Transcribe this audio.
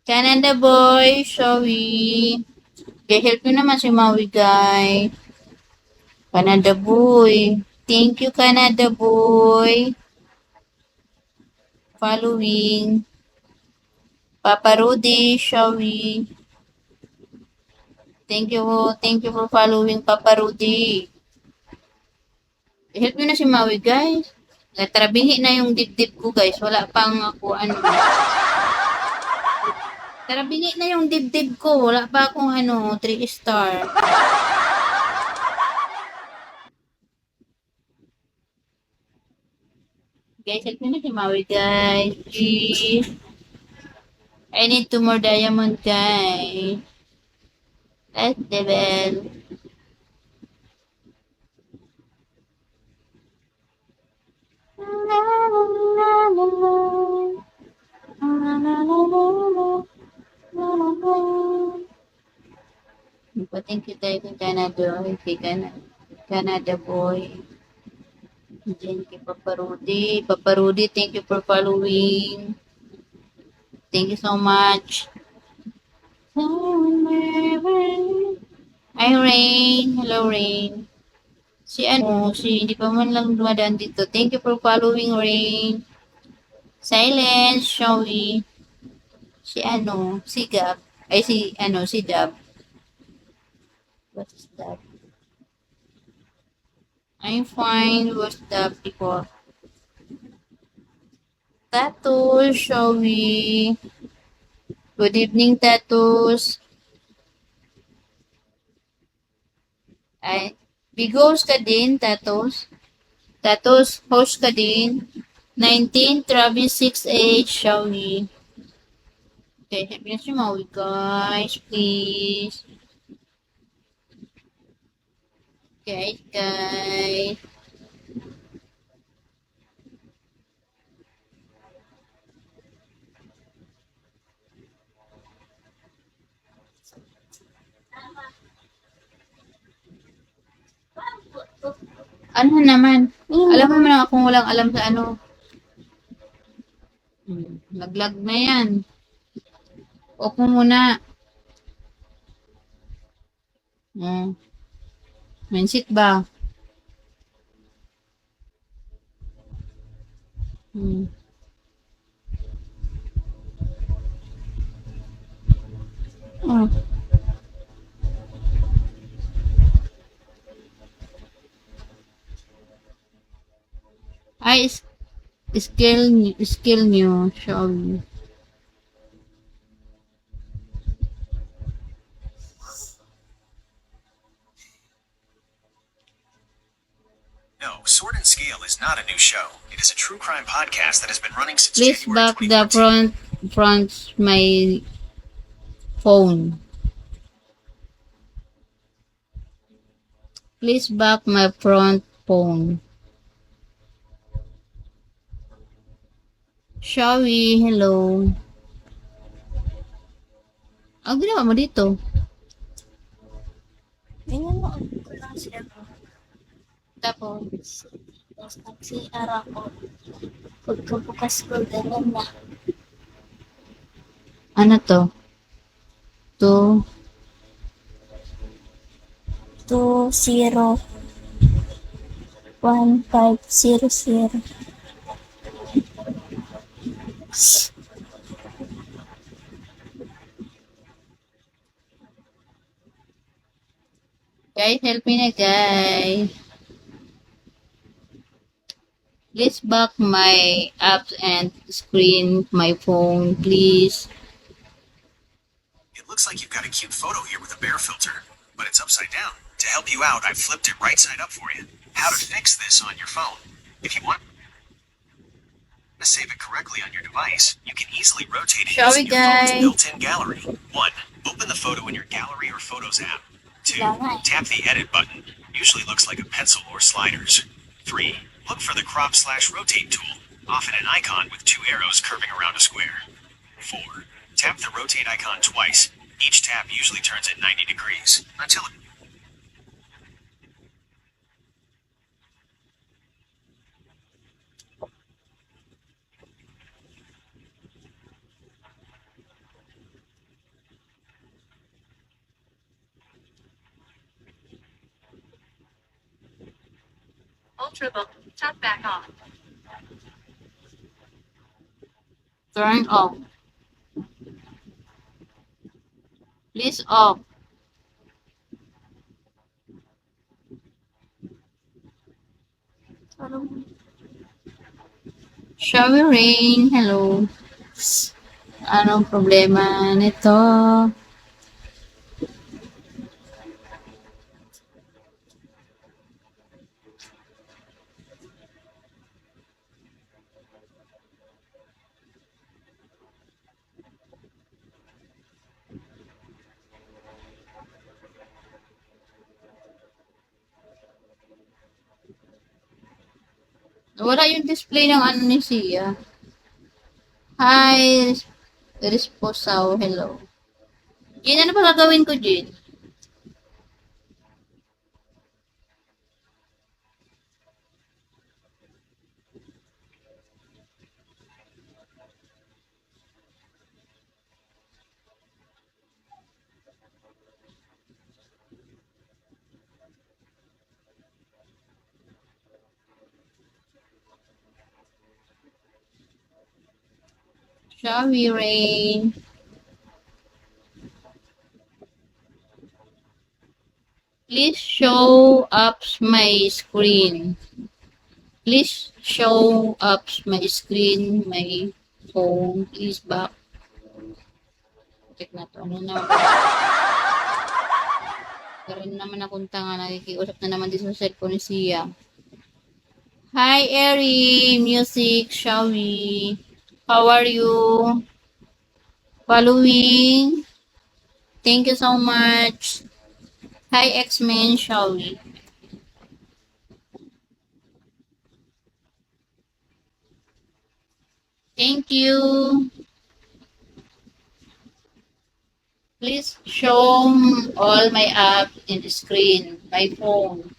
Canada boy, Showy. Okay, help nyo naman si Maui, guys. Canada boy. Thank you, Canada boy. Following. Papa Rudy, Showy. Thank you for following Papa Rudy. Help nyo na si Maui, guys. Natrabingi na yung dibdib ko, guys. Wala pang ako, ano. Tarabingi na yung dibdib ko. Wala pa akong, 3 star. Guys, help nyo na si Maui, guys. Please. I need 2 more diamond, guys. Let's level. Thank you tayo kay Canada. Kay Canada boy. Thank you, Papa Rudy. Papa Rudy, thank you for following. Thank you so much. Hi, Rain. Hello, Rain. Hindi pa man lang dumadaan dito. Thank you for following, Rain. Silence, Showy. Si Gab. Ay, si Dab. What's that? I'm fine. What's that before? Tattoo, Showy. Good evening, Tattoos. Ay, Bigos ka din, Tattoos. Tattoos, host ka din. 19, Travis 6H, Showy. Okay, sabihin si Maui, guys. Please. Guys. Ano naman? Alam mo naman akong walang alam sa ano. Laglag na yan. Off mo muna. Mindset ba? Hmm. Oh. Ay, skill nyo. Show you. No, Sword and Scale is not a new show. It is a true crime podcast that has been running since Please January back the 2014. front my phone. Please back my front phone. Showy, hello. Ang ginawa mo dito? Ganyan mo ko lang siya. Tapos, Nag-CR ako. Pagkabukas ko, ganyan na. ano to? 2, 201500. guys, help me na guys. Please back my apps and screen my phone, please. It looks like you've got a cute photo here with a bear filter, but it's upside down. To help you out, I've flipped it right side up for you. How to fix this on your phone. If you want to save it correctly on your device, you can easily rotate it Shall we, using your phone's guys? built-in gallery. 1. Open the photo in your gallery or Photos app. 2. Tap the edit button. Usually looks like a pencil or sliders. 3. Look for the crop/rotate tool, often an icon with 2 arrows curving around a square. 4. Tap the rotate icon twice. Each tap usually turns it 90 degrees until it Ultrabook. Tap back on. Turn off. Please off. Showy Rain, hello. Anong problema nito? Wala yung display ng ano ni Sia. Hi, Risposaw, hello. Jin, ano ba gagawin ko, Jin? Showy Rain. Please show up my screen. Please show up my screen, my phone. Please back. Check na to. Ano na? Karoon naman akong tanga. Nakikiusap na naman dito sa cellphone ni Sia. Hi, Eri. Music, shall we? How are you? Following? Thank you so much. Hi, X-Men, shall we? Thank you. Please show all my app in the screen, my phone.